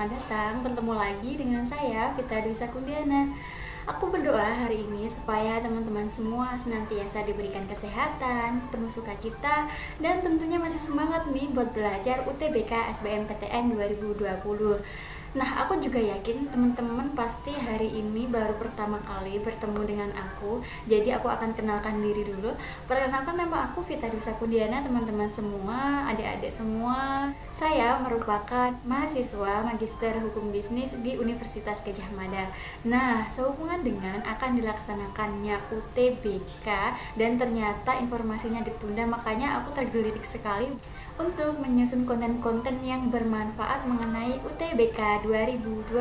selamat datang. Bertemu lagi dengan saya, Vita Dwi Sakundiana. Aku berdoa hari ini supaya teman-teman semua senantiasa diberikan kesehatan, penuh sukacita, dan tentunya masih semangat nih buat belajar UTBK SBMPTN 2020. Nah, aku juga yakin teman-teman pasti hari ini baru pertama kali bertemu dengan aku. Jadi aku akan kenalkan diri dulu. Perkenalkan, nama aku Vita Dwi Sakundiana, teman-teman semua, adik-adik semua. Saya merupakan mahasiswa Magister Hukum Bisnis di Universitas Gadjah Mada. Nah, sehubungan dengan akan dilaksanakannya UTBK dan ternyata informasinya ditunda, makanya aku tergelitik sekali untuk menyusun konten-konten yang bermanfaat mengenai UTBK 2020.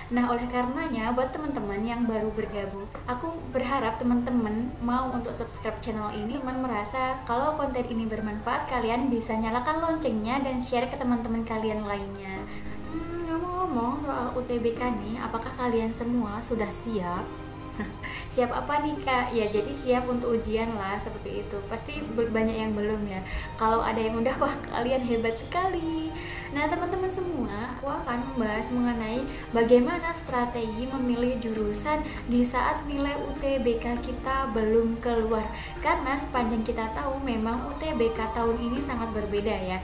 Nah, oleh karenanya buat teman-teman yang baru bergabung, aku berharap teman-teman mau untuk subscribe channel ini. Teman merasa kalau konten ini bermanfaat, kalian bisa nyalakan loncengnya dan share ke teman-teman kalian lainnya. Ngomong-ngomong soal UTBK nih, apakah kalian semua sudah siap? Siap apa nih kak? Ya jadi siap untuk ujian lah, seperti itu. Pasti banyak yang belum ya. Kalau ada yang udah, wah kalian hebat sekali. Nah teman-teman semua, aku akan membahas mengenai bagaimana strategi memilih jurusan di saat nilai UTBK kita belum keluar. Karena sepanjang kita tahu memang UTBK tahun ini sangat berbeda ya.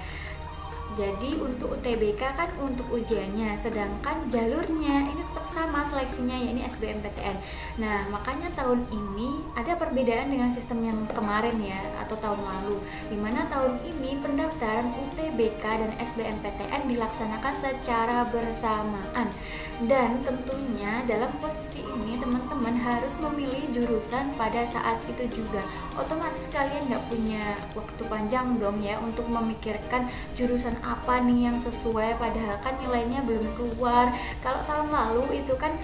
Jadi untuk UTBK kan untuk ujiannya, sedangkan jalurnya ini tetap sama seleksinya, yakni SBMPTN. Nah makanya tahun ini ada perbedaan dengan sistem yang kemarin ya, atau tahun lalu, dimana tahun ini pendaftaran UTBK dan SBMPTN dilaksanakan secara bersamaan. Dan tentunya dalam posisi ini teman-teman harus memilih jurusan pada saat itu juga. Otomatis kalian nggak punya waktu panjang dong ya untuk memikirkan jurusan apa nih yang sesuai, padahal kan nilainya belum keluar. Kalau tahun lalu itu kan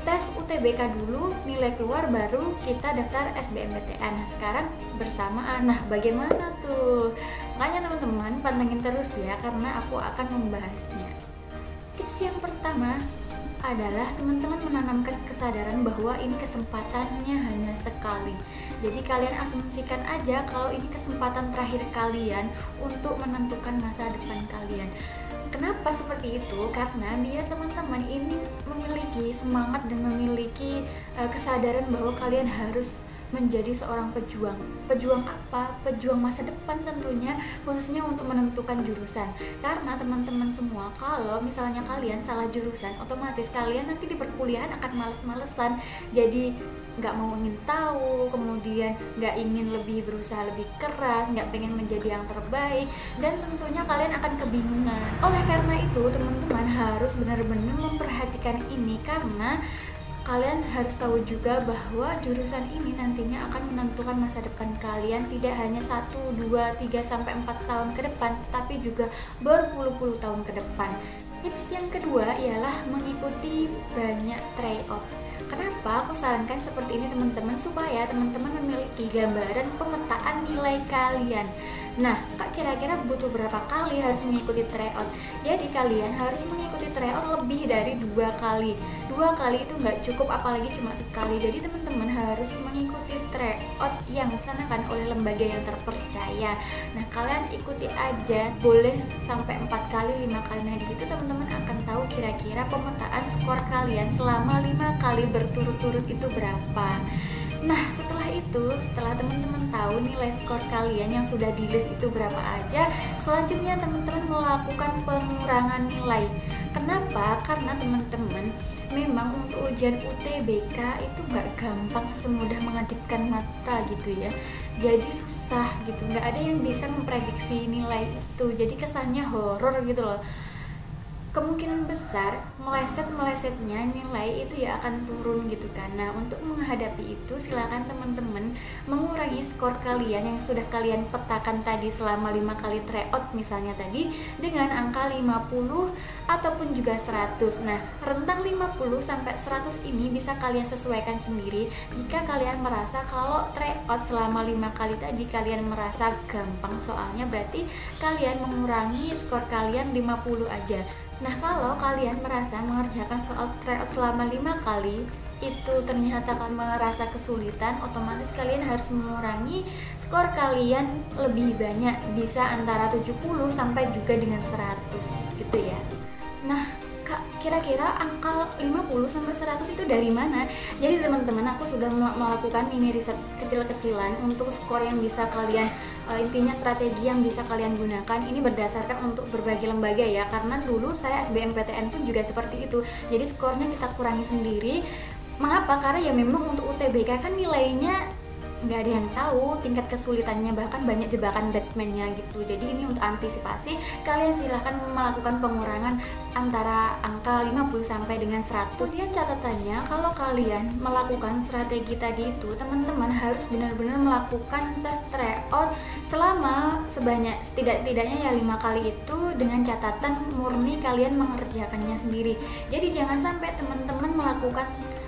tes UTBK dulu, nilai keluar baru kita daftar SBMPTN. Nah, sekarang bersamaan. Nah, bagaimana tuh? Makanya teman-teman pantengin terus ya, karena aku akan membahasnya. Tips yang pertama adalah teman-teman menanamkan kesadaran bahwa ini kesempatannya hanya sekali. Jadi kalian asumsikan aja kalau ini kesempatan terakhir kalian untuk menentukan masa depan kalian. Kenapa seperti itu? Karena biar teman-teman ini memiliki semangat dan memiliki kesadaran bahwa kalian harus menjadi seorang pejuang. Pejuang apa? Pejuang masa depan tentunya, khususnya untuk menentukan jurusan. Karena teman-teman semua, kalau misalnya kalian salah jurusan, otomatis kalian nanti di perkuliahan akan males-malesan. Jadi nggak mau ingin tahu, kemudian nggak ingin lebih berusaha lebih keras, nggak pengen menjadi yang terbaik, dan tentunya kalian akan kebingungan. Oleh karena itu teman-teman harus benar-benar memperhatikan ini, karena kalian harus tahu juga bahwa jurusan ini nantinya akan menentukan masa depan kalian, tidak hanya 1, 2, 3, sampai 4 tahun ke depan, tapi juga berpuluh-puluh tahun ke depan. Tips yang kedua ialah mengikuti banyak tryout. Kenapa aku sarankan seperti ini teman-teman? Supaya teman-teman memiliki gambaran pemetaan nilai kalian. Nah, kak kira-kira butuh berapa kali harus mengikuti tryout? Jadi kalian harus mengikuti tryout lebih dari 2 kali. 2 kali itu nggak cukup, apalagi cuma sekali. Jadi teman-teman harus mengikuti tryout yang dilaksanakan oleh lembaga yang terpercaya. Nah, kalian ikuti aja, boleh sampai 4 kali, 5 kali. Nah, di situ teman-teman akan tahu kira-kira pemetaan skor kalian selama 5 kali berturut-turut itu berapa. Nah, setelah teman-teman tahu nilai skor kalian yang sudah di list itu berapa aja, selanjutnya teman-teman melakukan pengurangan nilai. Kenapa? Karena teman-teman memang untuk ujian UTBK itu nggak gampang semudah mengedipkan mata gitu ya. Jadi susah gitu, nggak ada yang bisa memprediksi nilai itu. Jadi kesannya horor gitu loh. Kemungkinan besar meleset-melesetnya nilai itu ya akan turun gitu kan. Nah, untuk menghadapi itu silakan teman-teman mengurangi skor kalian yang sudah kalian petakan tadi selama 5 kali tryout misalnya tadi dengan angka 50 ataupun juga 100. Nah, rentang 50 sampai 100 ini bisa kalian sesuaikan sendiri. Jika kalian merasa kalau tryout selama 5 kali tadi kalian merasa gampang soalnya, berarti kalian mengurangi skor kalian 50 aja. Nah, kalau kalian merasa mengerjakan soal tryout selama 5 kali itu ternyata kalian merasa kesulitan, otomatis kalian harus mengurangi skor kalian lebih banyak, bisa antara 70 sampai juga dengan 100 gitu ya. Nah, kira-kira angka 50 sampai 100 itu dari mana? Jadi teman-teman, aku sudah melakukan ini riset kecil-kecilan untuk skor yang bisa kalian intinya strategi yang bisa kalian gunakan. Ini berdasarkan untuk berbagai lembaga ya, karena dulu saya SBMPTN pun juga seperti itu. Jadi skornya kita kurangi sendiri. Mengapa? Karena ya memang untuk UTBK kan nilainya nggak ada yang tahu tingkat kesulitannya, bahkan banyak jebakan Batman-nya gitu. Jadi ini untuk antisipasi, kalian silahkan melakukan pengurangan antara angka 50 sampai dengan 100. Kemudian catatannya, kalau kalian melakukan strategi tadi itu, teman-teman harus benar-benar melakukan tes tryout selama sebanyak setidaknya ya 5 kali itu, dengan catatan murni kalian mengerjakannya sendiri. Jadi jangan sampai teman-teman melakukan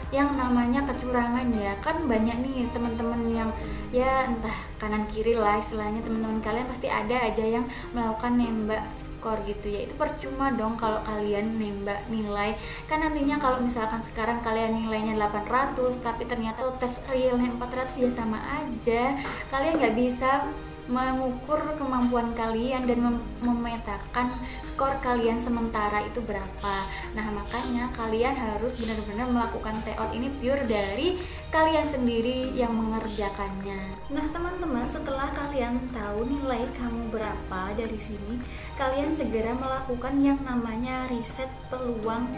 yang namanya kecurangan ya. Kan banyak nih teman-teman yang ya entah kanan kiri lah istilahnya, teman-teman kalian pasti ada aja yang melakukan nembak skor gitu ya. Itu percuma dong kalau kalian nembak nilai. Kan nantinya kalau misalkan sekarang kalian nilainya 800 tapi ternyata tes realnya 400, ya sama aja. Kalian nggak bisa mengukur kemampuan kalian dan memetakan skor kalian sementara itu berapa. Nah makanya kalian harus benar-benar melakukan tryout ini pure dari kalian sendiri yang mengerjakannya. Nah teman-teman, setelah kalian tahu nilai kamu berapa dari sini, kalian segera melakukan yang namanya riset peluang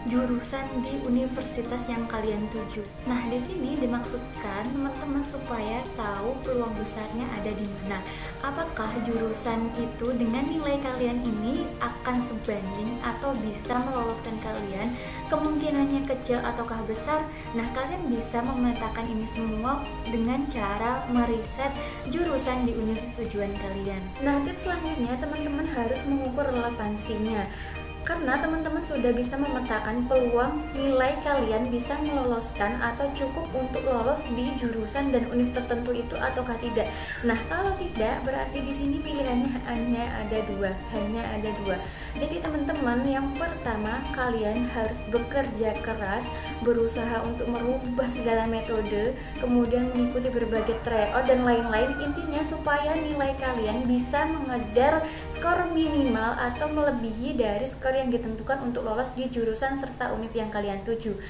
jurusan di universitas yang kalian tuju. Nah, di sini dimaksudkan teman-teman supaya tahu peluang besarnya ada di mana. Apakah jurusan itu dengan nilai kalian ini akan sebanding atau bisa meloloskan kalian? Kemungkinannya kecil ataukah besar? Nah, kalian bisa memetakan ini semua dengan cara meriset jurusan di universitas tujuan kalian. Nah, tips selanjutnya teman-teman harus mengukur relevansinya. Karena teman-teman sudah bisa memetakan peluang nilai kalian bisa meloloskan atau cukup untuk lolos di jurusan dan univ tertentu itu ataukah tidak. Nah, kalau tidak berarti di sini pilihannya hanya ada dua. Jadi teman-teman, yang pertama kalian harus bekerja keras, berusaha untuk merubah segala metode, kemudian mengikuti berbagai tryout dan lain-lain. Intinya supaya nilai kalian bisa mengejar skor minimal atau melebihi dari skor yang ditentukan untuk lolos di jurusan serta univ yang kalian tuju.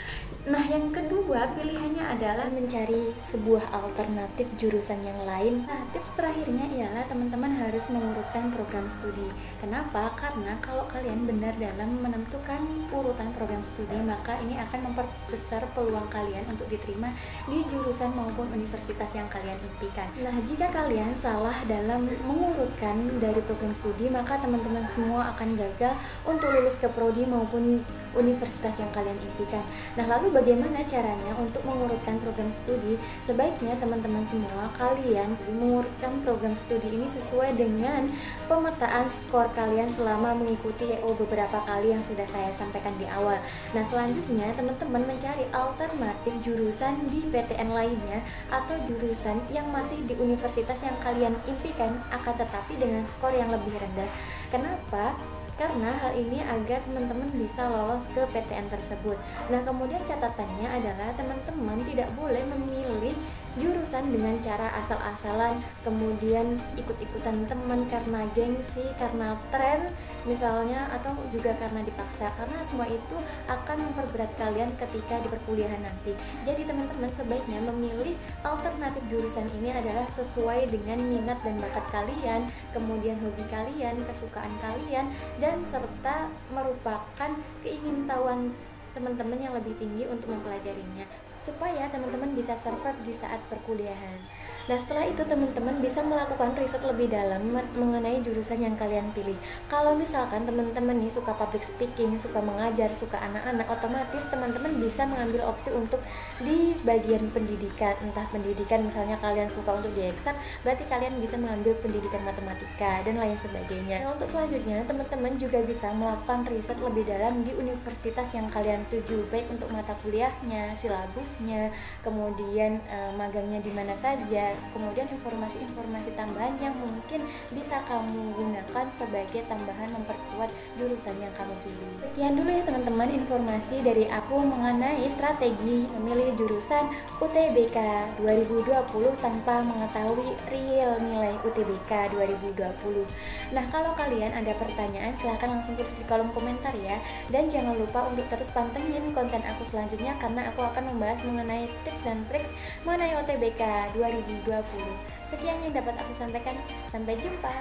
Nah, yang kedua pilihannya adalah mencari sebuah alternatif jurusan yang lain. Nah, tips terakhirnya ialah teman-teman harus mengurutkan program studi. Kenapa? Karena kalau kalian benar dalam menentukan urutan program studi, maka ini akan memperbesar peluang kalian untuk diterima di jurusan maupun universitas yang kalian impikan. Nah, jika kalian salah dalam mengurutkan dari program studi, maka teman-teman semua akan gagal untuk lulus ke prodi maupun universitas yang kalian impikan. Nah, lalu bagaimana caranya untuk mengurutkan program studi? Sebaiknya teman-teman semua kalian mengurutkan program studi ini sesuai dengan pemetaan skor kalian selama mengikuti EO beberapa kali yang sudah saya sampaikan di awal. Nah, selanjutnya teman-teman mencari alternatif jurusan di PTN lainnya atau jurusan yang masih di universitas yang kalian impikan, akan tetapi dengan skor yang lebih rendah. Kenapa? Karena hal ini agar teman-teman bisa lolos ke PTN tersebut. Nah, kemudian catatannya adalah teman-teman tidak boleh memilih jurusan dengan cara asal-asalan, kemudian ikut-ikutan teman karena gengsi, karena tren misalnya, atau juga karena dipaksa, karena semua itu akan memperberat kalian ketika di perkuliahan nanti. Jadi teman-teman sebaiknya memilih alternatif jurusan ini adalah sesuai dengan minat dan bakat kalian, kemudian hobi kalian, kesukaan kalian, dan serta merupakan keingintahuan teman-teman yang lebih tinggi untuk mempelajarinya, supaya teman-teman bisa survive di saat perkuliahan. Nah, setelah itu teman-teman bisa melakukan riset lebih dalam mengenai jurusan yang kalian pilih. Kalau misalkan teman-teman nih suka public speaking, suka mengajar, suka anak-anak, otomatis teman-teman bisa mengambil opsi untuk di bagian pendidikan. Entah pendidikan misalnya kalian suka untuk di eksak, berarti kalian bisa mengambil pendidikan matematika dan lain sebagainya. Nah, untuk selanjutnya teman-teman juga bisa melakukan riset lebih dalam di universitas yang kalian tuju, baik untuk mata kuliahnya, silabusnya, kemudian magangnya di mana saja, kemudian informasi-informasi tambahan yang mungkin bisa kamu gunakan sebagai tambahan memperkuat jurusan yang kamu pilih. Sekian dulu ya teman-teman informasi dari aku mengenai strategi memilih jurusan UTBK 2020 tanpa mengetahui real nilai UTBK 2020. Nah, kalau kalian ada pertanyaan silahkan langsung tulis di kolom komentar ya. Dan jangan lupa untuk terus pantengin konten aku selanjutnya karena aku akan membahas mengenai tips dan triks mengenai UTBK 2020. Sekian yang dapat aku sampaikan. Sampai jumpa.